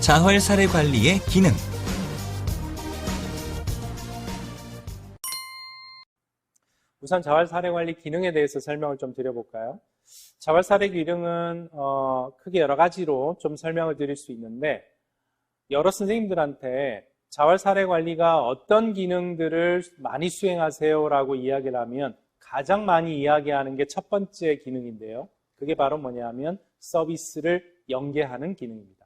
자활 사례 관리의 기능. 우선 자활 사례 관리 기능에 대해서 설명을 좀 드려볼까요? 자활 사례 기능은 크게 여러 가지로 좀 설명을 드릴 수 있는데, 여러 선생님들한테 자활 사례 관리가 어떤 기능들을 많이 수행하세요라고 이야기를 하면 가장 많이 이야기하는 게 첫 번째 기능인데요. 그게 바로 뭐냐면 서비스를 연계하는 기능입니다.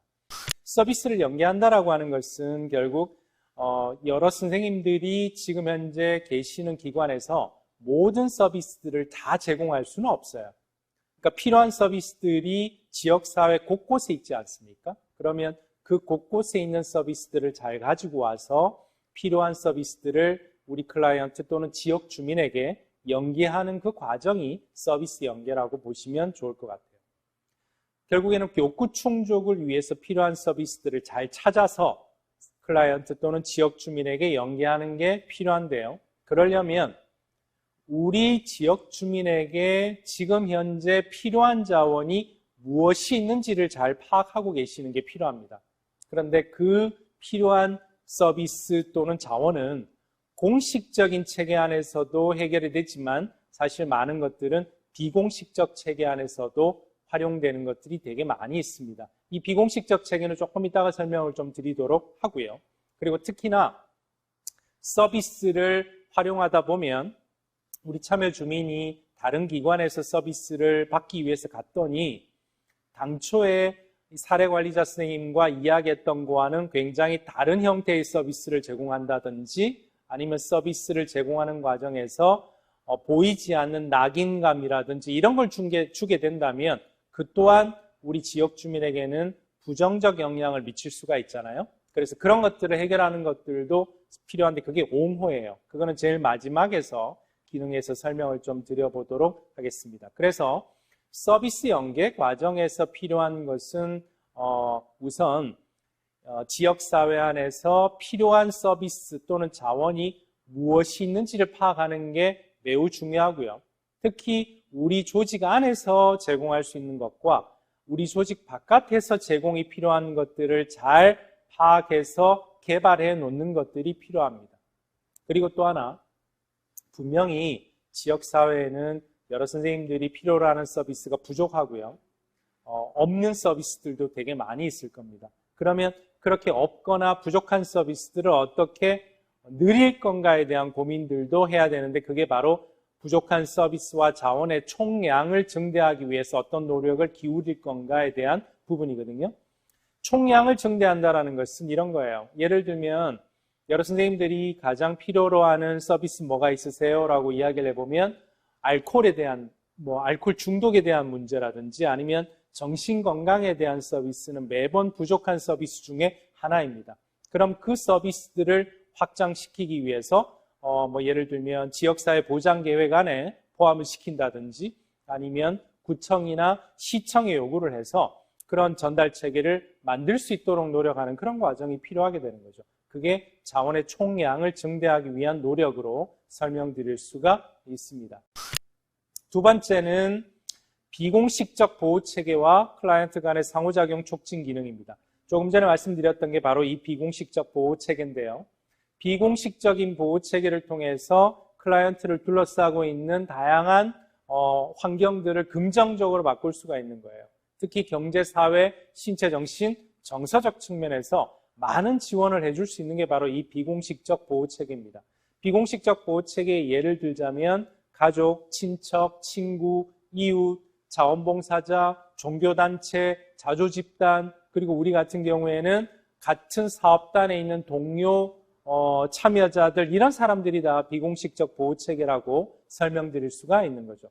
서비스를 연계한다라고 하는 것은 결국 여러 선생님들이 지금 현재 계시는 기관에서 모든 서비스들을 다 제공할 수는 없어요. 그러니까 필요한 서비스들이 지역사회 곳곳에 있지 않습니까? 그러면 그 곳곳에 있는 서비스들을 잘 가지고 와서 필요한 서비스들을 우리 클라이언트 또는 지역 주민에게 연계하는 그 과정이 서비스 연계라고 보시면 좋을 것 같아요. 결국에는 욕구 충족을 위해서 필요한 서비스들을 잘 찾아서 클라이언트 또는 지역 주민에게 연계하는 게 필요한데요. 그러려면 우리 지역 주민에게 지금 현재 필요한 자원이 무엇이 있는지를 잘 파악하고 계시는 게 필요합니다. 그런데 그 필요한 서비스 또는 자원은 공식적인 체계 안에서도 해결이 되지만 사실 많은 것들은 비공식적 체계 안에서도 활용되는 것들이 되게 많이 있습니다. 이 비공식적 체계는 조금 이따가 설명을 좀 드리도록 하고요. 그리고 특히나 서비스를 활용하다 보면 우리 참여 주민이 다른 기관에서 서비스를 받기 위해서 갔더니 당초에 사례관리자 선생님과 이야기했던 거와는 굉장히 다른 형태의 서비스를 제공한다든지 아니면 서비스를 제공하는 과정에서 보이지 않는 낙인감이라든지 이런 걸 주게 된다면 그 또한 우리 지역 주민에게는 부정적 영향을 미칠 수가 있잖아요. 그래서 그런 것들을 해결하는 것들도 필요한데 그게 옹호예요. 그거는 제일 마지막에서 기능에서 설명을 좀 드려보도록 하겠습니다. 그래서 서비스 연계 과정에서 필요한 것은 우선 지역사회 안에서 필요한 서비스 또는 자원이 무엇이 있는지를 파악하는 게 매우 중요하고요. 특히 우리 조직 안에서 제공할 수 있는 것과 우리 조직 바깥에서 제공이 필요한 것들을 잘 파악해서 개발해 놓는 것들이 필요합니다. 그리고 또 하나, 분명히 지역사회에는 여러 선생님들이 필요로 하는 서비스가 부족하고요. 없는 서비스들도 되게 많이 있을 겁니다. 그러면 그렇게 없거나 부족한 서비스들을 어떻게 늘릴 건가에 대한 고민들도 해야 되는데 그게 바로 부족한 서비스와 자원의 총량을 증대하기 위해서 어떤 노력을 기울일 건가에 대한 부분이거든요. 총량을 증대한다는 것은 이런 거예요. 예를 들면 여러 선생님들이 가장 필요로 하는 서비스 뭐가 있으세요? 라고 이야기를 해보면 알코올에 대한, 알코올 중독에 대한 문제라든지 아니면 정신건강에 대한 서비스는 매번 부족한 서비스 중에 하나입니다. 그럼 그 서비스들을 확장시키기 위해서 예를 들면 지역사회 보장계획 안에 포함을 시킨다든지 아니면 구청이나 시청에 요구를 해서 그런 전달 체계를 만들 수 있도록 노력하는 그런 과정이 필요하게 되는 거죠. 그게 자원의 총량을 증대하기 위한 노력으로 설명드릴 수가 있습니다. 두 번째는 비공식적 보호체계와 클라이언트 간의 상호작용 촉진 기능입니다. 조금 전에 말씀드렸던 게 바로 이 비공식적 보호체계인데요. 비공식적인 보호체계를 통해서 클라이언트를 둘러싸고 있는 다양한 환경들을 긍정적으로 바꿀 수가 있는 거예요. 특히 경제, 사회, 신체, 정신, 정서적 측면에서 많은 지원을 해줄 수 있는 게 바로 이 비공식적 보호체계입니다. 비공식적 보호체계의 예를 들자면 가족, 친척, 친구, 이웃, 자원봉사자, 종교단체, 자조집단, 그리고 우리 같은 경우에는 같은 사업단에 있는 동료, 참여자들 이런 사람들이 다 비공식적 보호체계라고 설명드릴 수가 있는 거죠.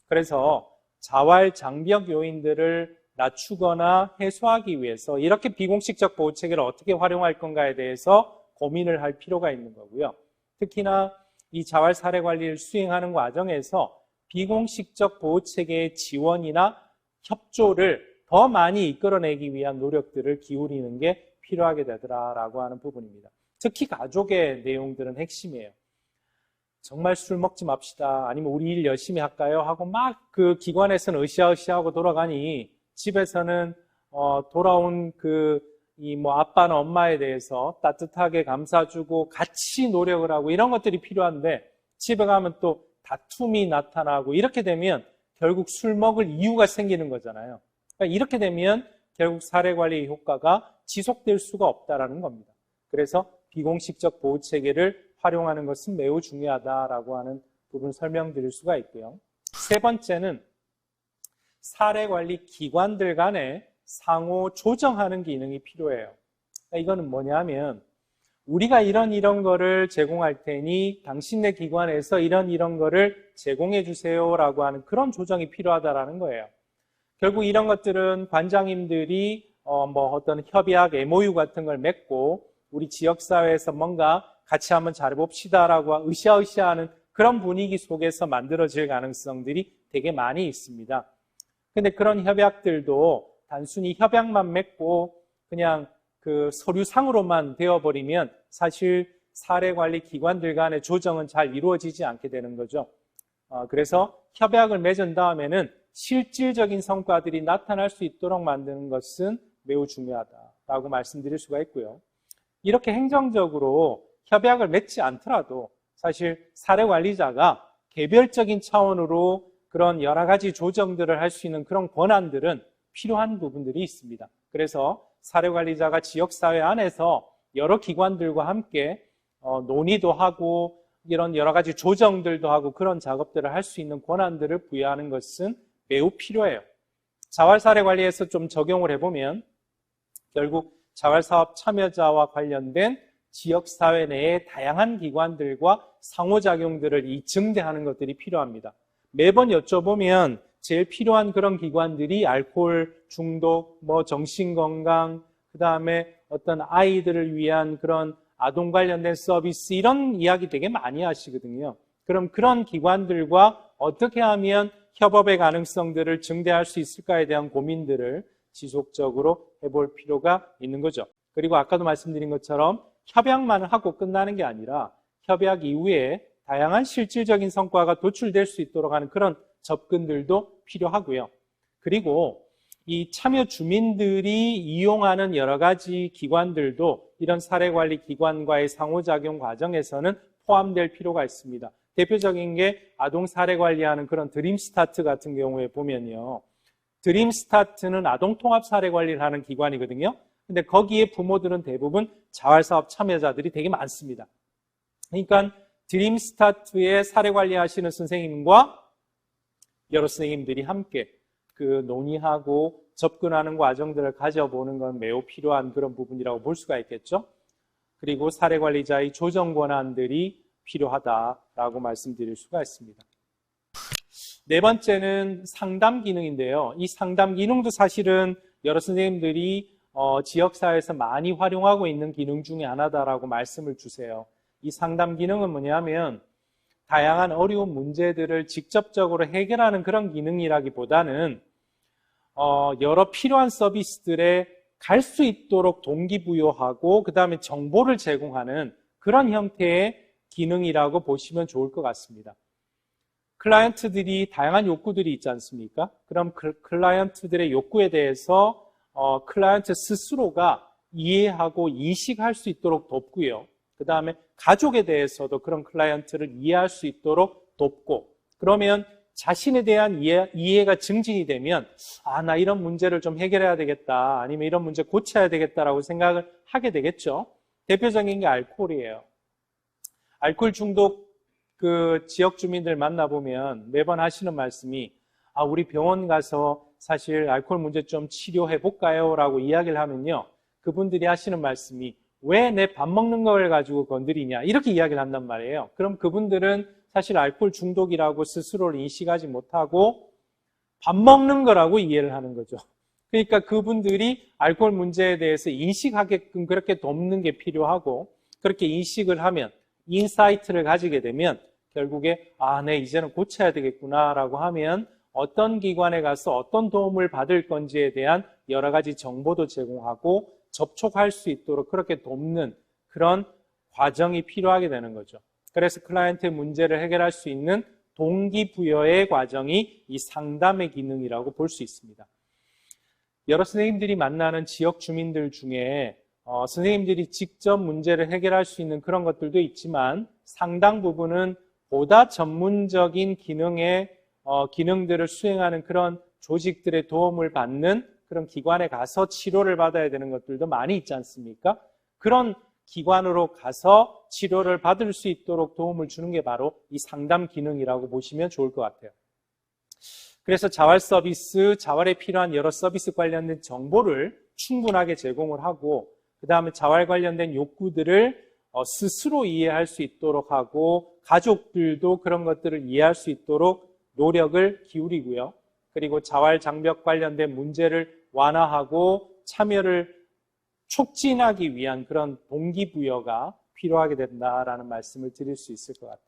그래서 자활 장벽 요인들을 낮추거나 해소하기 위해서 이렇게 비공식적 보호체계를 어떻게 활용할 건가에 대해서 고민을 할 필요가 있는 거고요. 특히나 이 자활 사례 관리를 수행하는 과정에서 비공식적 보호체계의 지원이나 협조를 더 많이 이끌어내기 위한 노력들을 기울이는 게 필요하게 되더라라고 하는 부분입니다. 특히 가족의 내용들은 핵심이에요. 정말 술 먹지 맙시다. 아니면 우리 일 열심히 할까요? 하고 막 그 기관에서는 으쌰으쌰하고 돌아가니 집에서는 돌아온 그 이 뭐 아빠나 엄마에 대해서 따뜻하게 감싸주고 같이 노력을 하고 이런 것들이 필요한데 집에 가면 또 다툼이 나타나고 이렇게 되면 결국 술 먹을 이유가 생기는 거잖아요. 그러니까 이렇게 되면 결국 사례관리 효과가 지속될 수가 없다라는 겁니다. 그래서 비공식적 보호 체계를 활용하는 것은 매우 중요하다라고 하는 부분 설명드릴 수가 있고요. 세 번째는 사례관리 기관들 간에 상호 조정하는 기능이 필요해요. 그러니까 이거는 뭐냐면 우리가 이런 거를 제공할 테니 당신네 기관에서 이런 거를 제공해 주세요라고 하는 그런 조정이 필요하다라는 거예요. 결국 이런 것들은 관장님들이 뭐 어떤 협약, MOU 같은 걸 맺고 우리 지역사회에서 뭔가 같이 한번 잘해봅시다라고 으쌰으쌰하는 그런 분위기 속에서 만들어질 가능성들이 되게 많이 있습니다. 근데 그런 협약들도 단순히 협약만 맺고 그냥 그 서류상으로만 되어버리면 사실 사례관리 기관들 간의 조정은 잘 이루어지지 않게 되는 거죠. 그래서 협약을 맺은 다음에는 실질적인 성과들이 나타날 수 있도록 만드는 것은 매우 중요하다라고 말씀드릴 수가 있고요. 이렇게 행정적으로 협약을 맺지 않더라도 사실 사례관리자가 개별적인 차원으로 그런 여러 가지 조정들을 할 수 있는 그런 권한들은 필요한 부분들이 있습니다. 그래서 사례관리자가 지역사회 안에서 여러 기관들과 함께 논의도 하고 이런 여러 가지 조정들도 하고 그런 작업들을 할 수 있는 권한들을 부여하는 것은 매우 필요해요. 자활사례관리에서 좀 적용을 해보면 결국 자활사업 참여자와 관련된 지역사회 내의 다양한 기관들과 상호작용들을 증대하는 것들이 필요합니다. 매번 여쭤보면 제일 필요한 그런 기관들이 알코올 중독, 뭐 정신건강, 그 다음에 어떤 아이들을 위한 그런 아동 관련된 서비스 이런 이야기 되게 많이 하시거든요. 그럼 그런 기관들과 어떻게 하면 협업의 가능성들을 증대할 수 있을까에 대한 고민들을 지속적으로 해볼 필요가 있는 거죠. 그리고 아까도 말씀드린 것처럼 협약만 하고 끝나는 게 아니라 협약 이후에 다양한 실질적인 성과가 도출될 수 있도록 하는 그런 접근들도 필요하고요. 그리고 이 참여 주민들이 이용하는 여러 가지 기관들도 이런 사례관리 기관과의 상호작용 과정에서는 포함될 필요가 있습니다. 대표적인 게 아동 사례관리하는 그런 드림스타트 같은 경우에 보면요. 드림스타트는 아동통합 사례관리를 하는 기관이거든요. 근데 거기에 부모들은 대부분 자활사업 참여자들이 되게 많습니다. 그러니까 드림스타트의 사례관리하시는 선생님과 여러 선생님들이 함께 그 논의하고 접근하는 과정들을 가져보는 건 매우 필요한 그런 부분이라고 볼 수가 있겠죠. 그리고 사례관리자의 조정 권한들이 필요하다라고 말씀드릴 수가 있습니다. 네 번째는 상담 기능인데요. 이 상담 기능도 사실은 여러 선생님들이 지역사회에서 많이 활용하고 있는 기능 중에 하나다라고 말씀을 주세요. 이 상담 기능은 뭐냐면 다양한 어려운 문제들을 직접적으로 해결하는 그런 기능이라기보다는 여러 필요한 서비스들에 갈 수 있도록 동기부여하고 그 다음에 정보를 제공하는 그런 형태의 기능이라고 보시면 좋을 것 같습니다. 클라이언트들이 다양한 욕구들이 있지 않습니까? 그럼 클라이언트들의 욕구에 대해서 클라이언트 스스로가 이해하고 인식할 수 있도록 돕고요. 그 다음에 가족에 대해서도 그런 클라이언트를 이해할 수 있도록 돕고 그러면 자신에 대한 이해가 증진이 되면 나 이런 문제를 좀 해결해야 되겠다 아니면 이런 문제 고쳐야 되겠다라고 생각을 하게 되겠죠. 대표적인 게 알코올이에요. 알코올 중독 그 지역 주민들 만나보면 매번 하시는 말씀이 우리 병원 가서 사실 알코올 문제 좀 치료해 볼까요? 라고 이야기를 하면요. 그분들이 하시는 말씀이 왜 내 밥 먹는 걸 가지고 건드리냐 이렇게 이야기를 한단 말이에요. 그럼 그분들은 사실 알코올 중독이라고 스스로를 인식하지 못하고 밥 먹는 거라고 이해를 하는 거죠. 그러니까 그분들이 알코올 문제에 대해서 인식하게끔 그렇게 돕는 게 필요하고 그렇게 인식을 하면 인사이트를 가지게 되면 결국에 네 이제는 고쳐야 되겠구나라고 하면 어떤 기관에 가서 어떤 도움을 받을 건지에 대한 여러 가지 정보도 제공하고 접촉할 수 있도록 그렇게 돕는 그런 과정이 필요하게 되는 거죠. 그래서 클라이언트의 문제를 해결할 수 있는 동기부여의 과정이 이 상담의 기능이라고 볼 수 있습니다. 여러 선생님들이 만나는 지역 주민들 중에 선생님들이 직접 문제를 해결할 수 있는 그런 것들도 있지만 상당 부분은 보다 전문적인 기능들을 수행하는 그런 조직들의 도움을 받는 그런 기관에 가서 치료를 받아야 되는 것들도 많이 있지 않습니까? 그런 기관으로 가서 치료를 받을 수 있도록 도움을 주는 게 바로 이 상담 기능이라고 보시면 좋을 것 같아요. 그래서 자활 서비스, 자활에 필요한 여러 서비스 관련된 정보를 충분하게 제공을 하고 그 다음에 자활 관련된 욕구들을 스스로 이해할 수 있도록 하고 가족들도 그런 것들을 이해할 수 있도록 노력을 기울이고요. 그리고 자활 장벽 관련된 문제를 완화하고 참여를 촉진하기 위한 그런 동기부여가 필요하게 된다라는 말씀을 드릴 수 있을 것 같아요.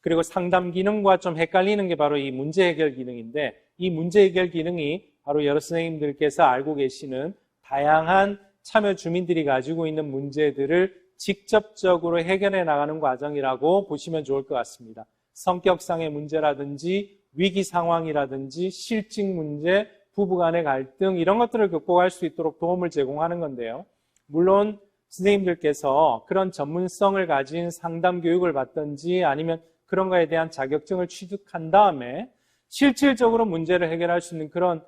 그리고 상담 기능과 좀 헷갈리는 게 바로 이 문제 해결 기능인데 이 문제 해결 기능이 바로 여러 선생님들께서 알고 계시는 다양한 참여 주민들이 가지고 있는 문제들을 직접적으로 해결해 나가는 과정이라고 보시면 좋을 것 같습니다. 성격상의 문제라든지 위기 상황이라든지 실직 문제, 부부간의 갈등 이런 것들을 극복할 수 있도록 도움을 제공하는 건데요. 물론 선생님들께서 그런 전문성을 가진 상담 교육을 받든지 아니면 그런 거에 대한 자격증을 취득한 다음에 실질적으로 문제를 해결할 수 있는 그런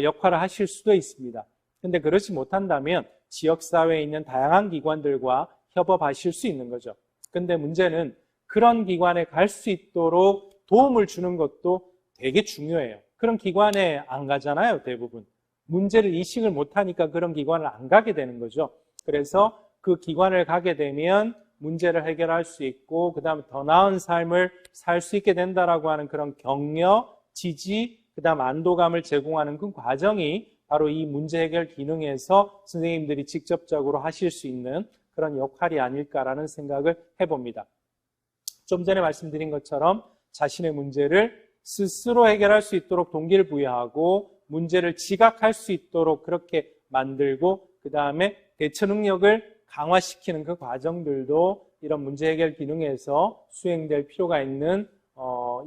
역할을 하실 수도 있습니다. 근데 그렇지 못한다면 지역사회에 있는 다양한 기관들과 협업하실 수 있는 거죠. 근데 문제는 그런 기관에 갈 수 있도록 도움을 주는 것도 되게 중요해요. 그런 기관에 안 가잖아요, 대부분. 문제를 인식을 못하니까 그런 기관을 안 가게 되는 거죠. 그래서 그 기관을 가게 되면 문제를 해결할 수 있고 그 다음에 더 나은 삶을 살 수 있게 된다라고 하는 그런 격려, 지지, 그 다음 안도감을 제공하는 그 과정이 바로 이 문제 해결 기능에서 선생님들이 직접적으로 하실 수 있는 그런 역할이 아닐까라는 생각을 해봅니다. 좀 전에 말씀드린 것처럼 자신의 문제를 스스로 해결할 수 있도록 동기를 부여하고 문제를 지각할 수 있도록 그렇게 만들고 그 다음에 대처 능력을 강화시키는 그 과정들도 이런 문제 해결 기능에서 수행될 필요가 있는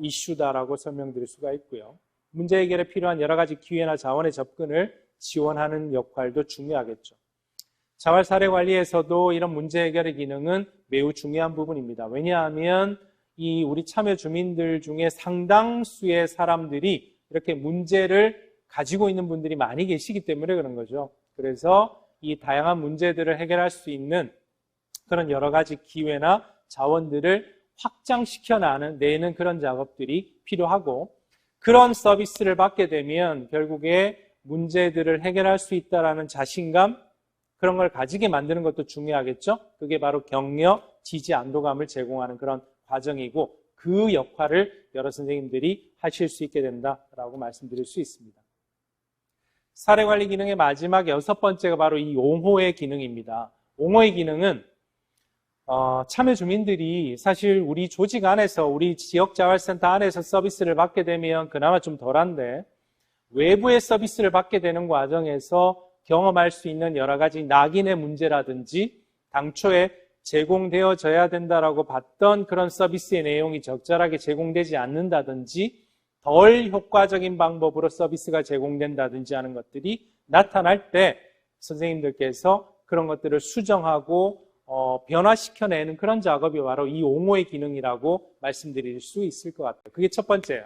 이슈다라고 설명드릴 수가 있고요. 문제 해결에 필요한 여러 가지 기회나 자원의 접근을 지원하는 역할도 중요하겠죠. 자활 사례 관리에서도 이런 문제 해결의 기능은 매우 중요한 부분입니다. 왜냐하면 우리 참여 주민들 중에 상당수의 사람들이 이렇게 문제를 가지고 있는 분들이 많이 계시기 때문에 그런 거죠. 그래서 이 다양한 문제들을 해결할 수 있는 그런 여러 가지 기회나 자원들을 확장시켜 내는 그런 작업들이 필요하고 그런 서비스를 받게 되면 결국에 문제들을 해결할 수 있다는 자신감 그런 걸 가지게 만드는 것도 중요하겠죠. 그게 바로 격려, 지지, 안도감을 제공하는 그런 과정이고 그 역할을 여러 선생님들이 하실 수 있게 된다라고 말씀드릴 수 있습니다. 사례관리 기능의 마지막 6번째가 바로 이 옹호의 기능입니다. 옹호의 기능은 참여 주민들이 사실 우리 조직 안에서 우리 지역자활센터 안에서 서비스를 받게 되면 그나마 좀 덜한데 외부의 서비스를 받게 되는 과정에서 경험할 수 있는 여러 가지 낙인의 문제라든지 당초에 제공되어져야 된다라고 봤던 그런 서비스의 내용이 적절하게 제공되지 않는다든지 덜 효과적인 방법으로 서비스가 제공된다든지 하는 것들이 나타날 때 선생님들께서 그런 것들을 수정하고 변화시켜내는 그런 작업이 바로 이 옹호의 기능이라고 말씀드릴 수 있을 것 같아요. 그게 첫 번째예요.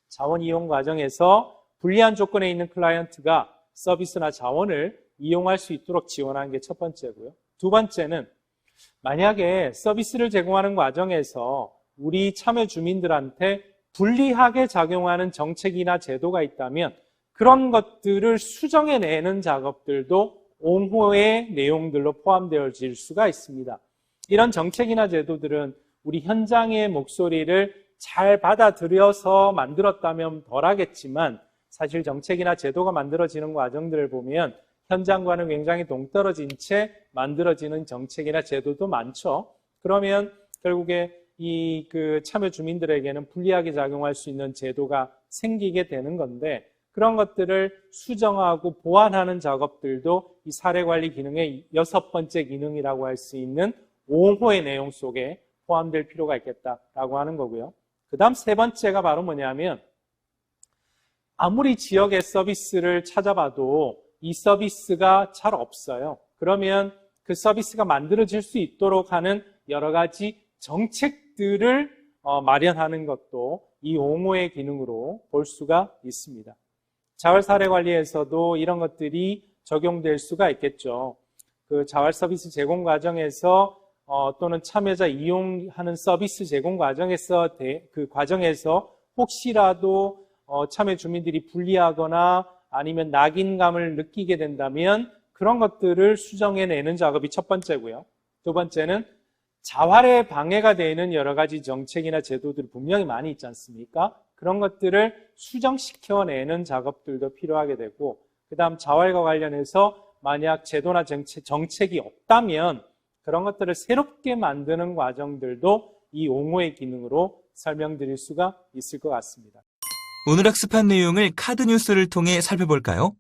자원 이용 과정에서 불리한 조건에 있는 클라이언트가 서비스나 자원을 이용할 수 있도록 지원하는 게 첫 번째고요. 두 번째는 만약에 서비스를 제공하는 과정에서 우리 참여 주민들한테 불리하게 작용하는 정책이나 제도가 있다면 그런 것들을 수정해내는 작업들도 옹호의 내용들로 포함되어질 수가 있습니다. 이런 정책이나 제도들은 우리 현장의 목소리를 잘 받아들여서 만들었다면 덜하겠지만 사실 정책이나 제도가 만들어지는 과정들을 보면 현장과는 굉장히 동떨어진 채 만들어지는 정책이나 제도도 많죠. 그러면 결국에 그 참여 주민들에게는 불리하게 작용할 수 있는 제도가 생기게 되는 건데 그런 것들을 수정하고 보완하는 작업들도 이 사례관리 기능의 6번째 기능이라고 할 수 있는 옹호의 내용 속에 포함될 필요가 있겠다라고 하는 거고요. 그 다음 세 번째가 바로 뭐냐면 아무리 지역의 서비스를 찾아봐도 이 서비스가 잘 없어요. 그러면 그 서비스가 만들어질 수 있도록 하는 여러 가지 정책들을 마련하는 것도 이 옹호의 기능으로 볼 수가 있습니다. 자활 사례 관리에서도 이런 것들이 적용될 수가 있겠죠. 그 자활 서비스 제공 과정에서 또는 참여자 이용하는 서비스 제공 과정에서 그 과정에서 혹시라도 참여 주민들이 불리하거나 아니면 낙인감을 느끼게 된다면 그런 것들을 수정해내는 작업이 첫 번째고요. 두 번째는 자활에 방해가 되는 여러 가지 정책이나 제도들이 분명히 많이 있지 않습니까? 그런 것들을 수정시켜내는 작업들도 필요하게 되고, 그 다음 자활과 관련해서 만약 제도나 정책이 없다면 그런 것들을 새롭게 만드는 과정들도 이 옹호의 기능으로 설명드릴 수가 있을 것 같습니다. 오늘 학습한 내용을 카드 뉴스를 통해 살펴볼까요?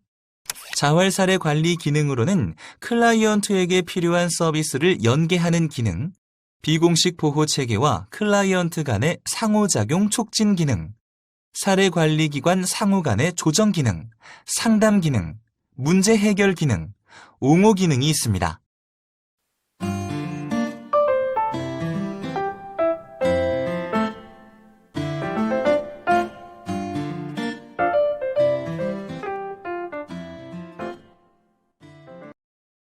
자활 사례 관리 기능으로는 클라이언트에게 필요한 서비스를 연계하는 기능, 비공식 보호 체계와 클라이언트 간의 상호작용 촉진 기능, 사례 관리 기관 상호 간의 조정 기능, 상담 기능, 문제 해결 기능, 옹호 기능이 있습니다.